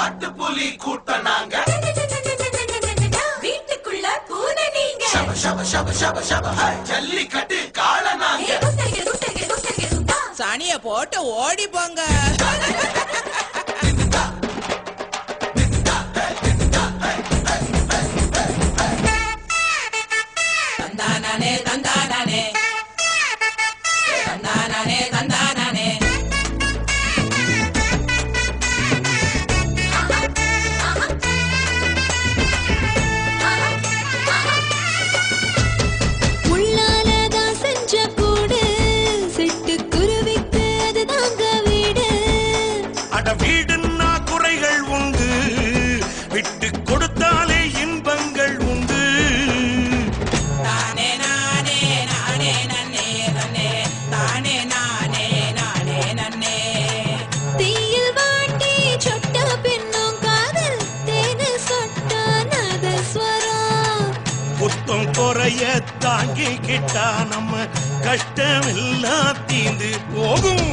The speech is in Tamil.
ஆட்டுப்புலி கூட்டம் நாங்க வீட்டுக்குள்ள பூனை நீங்க ஜல்லிக்கட்டு காள நாங்க சனிய போட்டு ஓடி போங்க. தந்தானே தந்தானே தந்தானே தந்தானே உள்ளாலதான் செஞ்ச கூடு சிட்டுக்குருவிக்கு அது தாங்க வீடு. அட வீடுன்னா குறைகள் உண்டு, விட்டு கொடுத்தாலே இன்பங்கள் உண்டு. தானே நானே நானே நன்னே நன்னே தானே நானே நானே நன்னே. தீயில் வாட்டி சொட்ட பின்னும் காதல் தேனு சொட்ட நாதஸ்வரம். புத்தம் குறைய தாங்கிக்கிட்டா நம்ம கஷ்டம் எல்லாம் தீந்து போகும்.